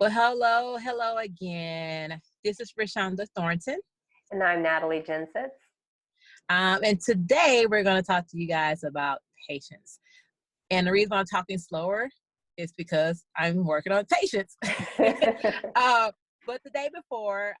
Well, hello again. This is Rashonda Thornton. And I'm Natalie Gensits. And today we're going to talk to you guys about patience. And the reason I'm talking slower is because I'm working on patience. But the day before,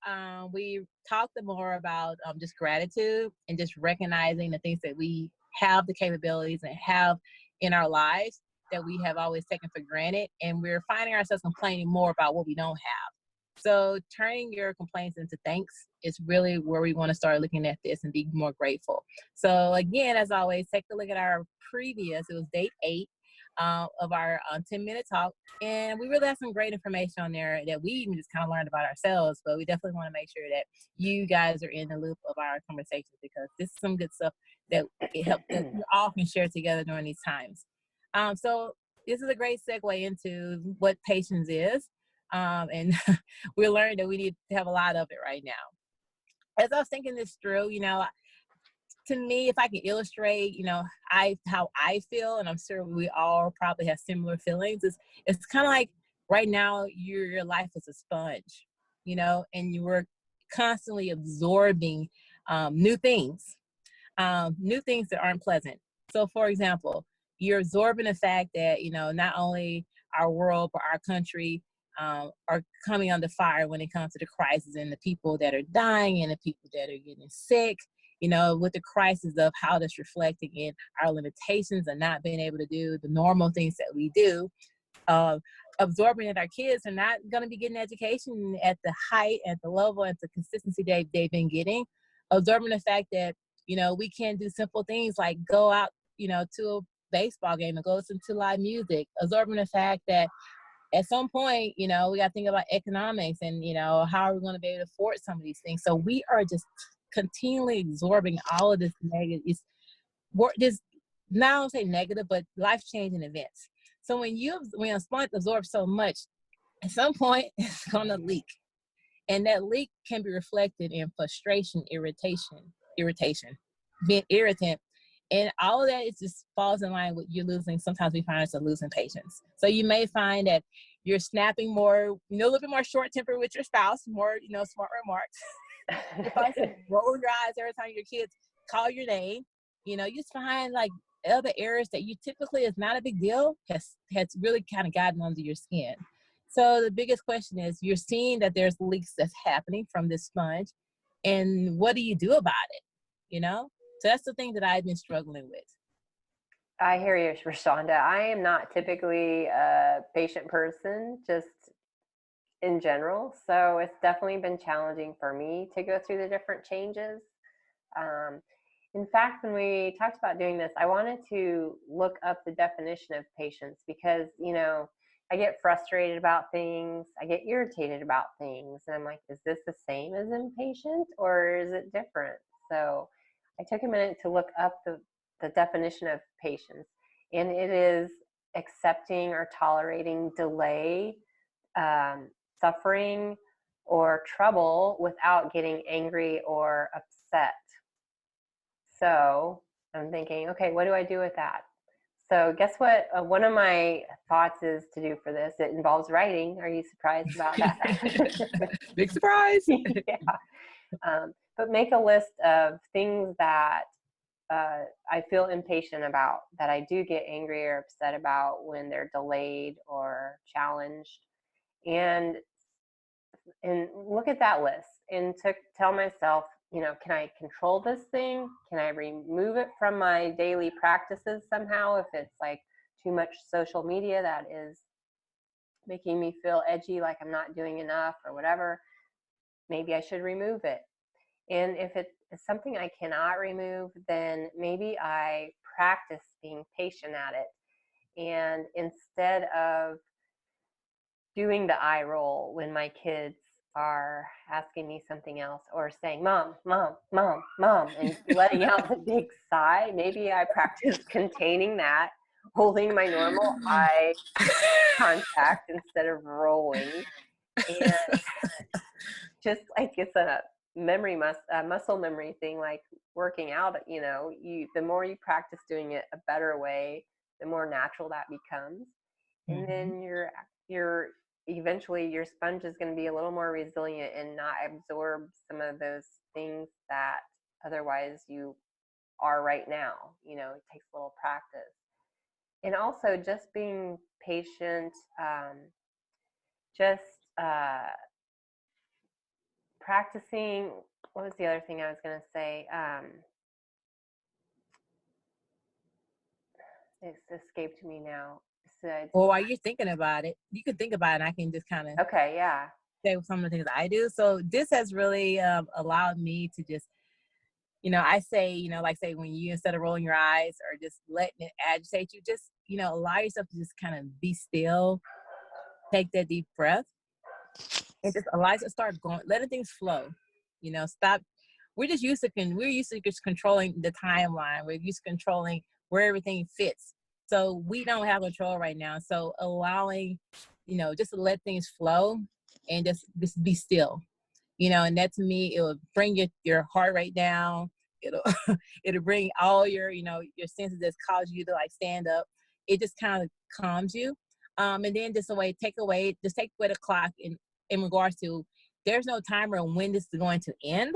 we talked more about just gratitude and just recognizing the things that we have the capabilities and have in our lives that we have always taken for granted. And we're finding ourselves complaining more about what we don't have. So turning your complaints into thanks is really where we want to start looking at this and be more grateful. So again, as always, take a look at our previous, it was date 8 of our 10-minute talk. And we really have some great information on there that we even just kind of learned about ourselves, but we definitely want to make sure that you guys are in the loop of our conversations because this is some good stuff that it helps that we all can share together during these times. So this is a great segue into what patience is. And we learned that we need to have a lot of it right now. As I was thinking this through, to me, if I can illustrate, how I feel, and I'm sure we all probably have similar feelings, it's kind of like right now your life is a sponge, and you were constantly absorbing new things that aren't pleasant. So for example, you're absorbing the fact that, not only our world, but our country are coming under fire when it comes to the crisis and the people that are dying and the people that are getting sick, with the crisis of how that's reflecting in our limitations and not being able to do the normal things that we do. Absorbing that our kids are not going to be getting education at the height, at the level, at the consistency they've been getting. Absorbing the fact that, we can do simple things like go out, to a baseball game and go listen to live music. Absorbing the fact that at some point, we got to think about economics and, how are we going to be able to afford some of these things. So we are just continually absorbing all of this negative, this, not I don't say negative, but life-changing events. So when a sponge absorbs so much, at some point it's going to leak. And that leak can be reflected in frustration, irritation, being irritant. And all of that is just falls in line with you losing. Sometimes we find ourselves losing patience. So you may find that you're snapping more, a little bit more short tempered with your spouse, more, smart remarks. You find yourself rolling your eyes every time your kids call your name. You just find like other areas that you typically is not a big deal has really kind of gotten under your skin. So the biggest question is you're seeing that there's leaks that's happening from this sponge, and what do you do about it? So that's the thing that I've been struggling with. I hear you, Rashonda. I am not typically a patient person, just in general. So it's definitely been challenging for me to go through the different changes. In fact, when we talked about doing this, I wanted to look up the definition of patience because, I get frustrated about things. I get irritated about things. And I'm like, is this the same as impatient or is it different? So I took a minute to look up the definition of patience. And it is accepting or tolerating delay, suffering, or trouble without getting angry or upset. So I'm thinking, okay, what do I do with that? So guess what? One of my thoughts is to do for this. It involves writing. Are you surprised about that? Big surprise. Yeah. But make a list of things that I feel impatient about, that I do get angry or upset about when they're delayed or challenged. And look at that list and tell myself, can I control this thing? Can I remove it from my daily practices somehow? If it's like too much social media that is making me feel edgy, like I'm not doing enough or whatever, maybe I should remove it. And if it is something I cannot remove, then maybe I practice being patient at it. And instead of doing the eye roll when my kids are asking me something else or saying, mom, mom, mom, mom, and letting out the big sigh, maybe I practice containing that, holding my normal eye contact instead of rolling. And just like it's a muscle memory thing, like working out, the more you practice doing it a better way, the more natural that becomes. And then you're eventually your sponge is going to be a little more resilient and not absorb some of those things that otherwise you are right now. You know, it takes a little practice. And also just being patient, just practicing. What was the other thing I was going to say? It's escaped me now. Well, while you're thinking about it, you can think about it and I can just kind of Okay, yeah. say some of the things I do. So this has really allowed me to just, I say, like say when you, instead of rolling your eyes or just letting it agitate you, just, allow yourself to just kind of be still, take that deep breath, and just allow it to start going, letting things flow, stop. We're used to just controlling the timeline. We're used to controlling where everything fits. So we don't have control right now. So allowing, just to let things flow and just be still, and that to me, it will bring your heart rate down. It'll, it'll bring all your senses that's caused you to like stand up. It just kind of calms you. And then just take away the clock in regards to, there's no timer on when this is going to end.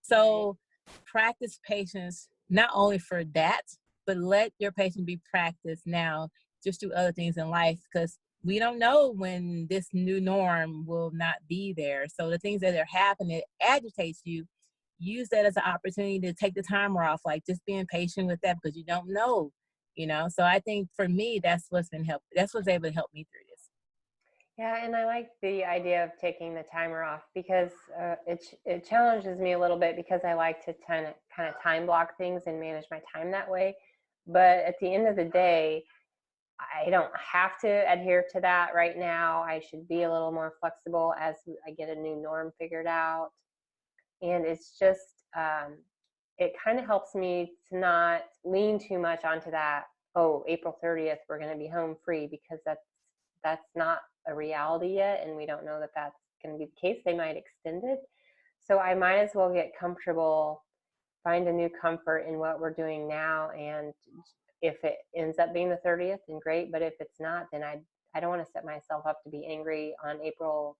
So practice patience, not only for that, but let your patience be practiced now. Just do other things in life, because we don't know when this new norm will not be there. So the things that are happening, it agitates you. Use that as an opportunity to take the timer off, like just being patient with that, because you don't know, So I think for me, that's what's able to help me through this. Yeah, and I like the idea of taking the timer off, because it challenges me a little bit, because I like to kind of time block things and manage my time that way. But at the end of the day, I don't have to adhere to that right now. I should be a little more flexible as I get a new norm figured out. And it's just, it kind of helps me to not lean too much onto that, oh, April 30th, we're going to be home free, because that's not a reality yet. And we don't know that that's going to be the case. They might extend it. So I might as well get comfortable, find a new comfort in what we're doing now. And if it ends up being the 30th, then great. But if it's not, then I don't want to set myself up to be angry on April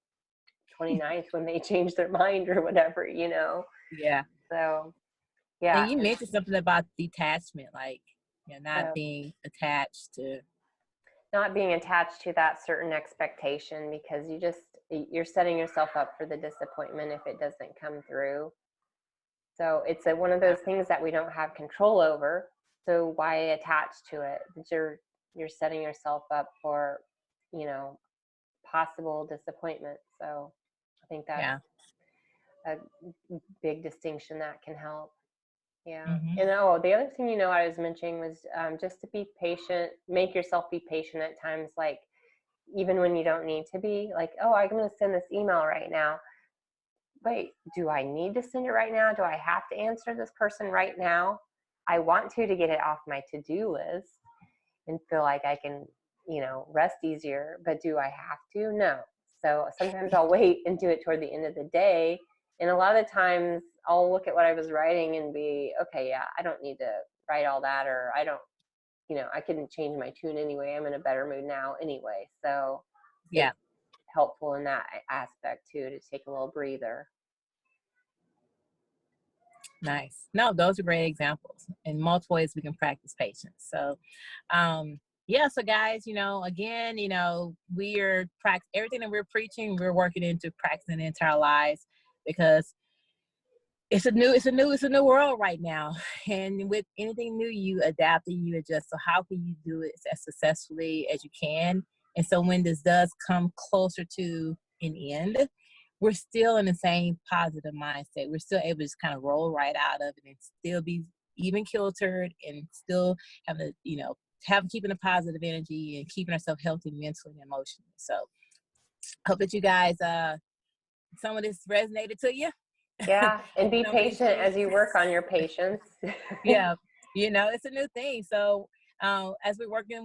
29th when they change their mind or whatever, Yeah. So, yeah. And you mentioned something about detachment, like not being attached to that certain expectation, because you're setting yourself up for the disappointment if it doesn't come through. So it's one of those things that we don't have control over. So why attach to it? You're setting yourself up for, possible disappointment. So I think that's a big distinction that can help. Yeah. Mm-hmm. And the other thing, I was mentioning was just to be patient, make yourself be patient at times, like even when you don't need to be, like, oh, I'm going to send this email right now. Wait, do I need to send it right now? Do I have to answer this person right now? I want to get it off my to-do list and feel like I can, rest easier, but do I have to? No. So sometimes I'll wait and do it toward the end of the day. And a lot of the times I'll look at what I was writing and be, okay, yeah, I don't need to write all that, or I don't, I couldn't change my tune anyway. I'm in a better mood now anyway. So yeah, it's helpful in that aspect too, to take a little breather. Nice. No, those are great examples. In multiple ways we can practice patience. So, yeah. So guys, again, we are everything that we're preaching, we're working into practicing into our lives, because it's a new world right now. And with anything new, you adapt and you adjust. So how can you do it as successfully as you can? And so when this does come closer to an end, we're still in the same positive mindset. We're still able to just kind of roll right out of it and still be even kiltered and still have keeping a positive energy and keeping ourselves healthy mentally and emotionally. So hope that you guys, some of this resonated to you. Yeah. And be patient as you work on your patience. Yeah. It's a new thing. So as we're working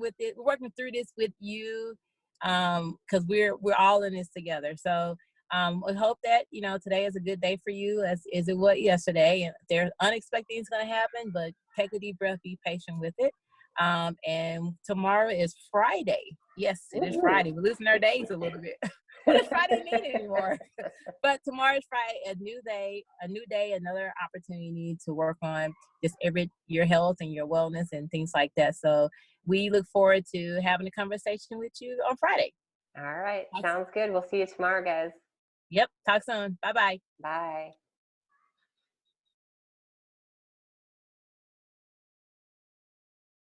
through this with you, because we're all in this together. So we hope that, today is a good day for you, as it was yesterday. And there's unexpected things going to happen, but take a deep breath, be patient with it. And tomorrow is Friday. Yes, it is Friday. We're losing our days a little bit. What does Friday mean anymore? But tomorrow's Friday, a new day, another opportunity to work on just your health and your wellness and things like that. So we look forward to having a conversation with you on Friday. All right. Sounds good. We'll see you tomorrow, guys. Yep. Talk soon. Bye-bye. Bye.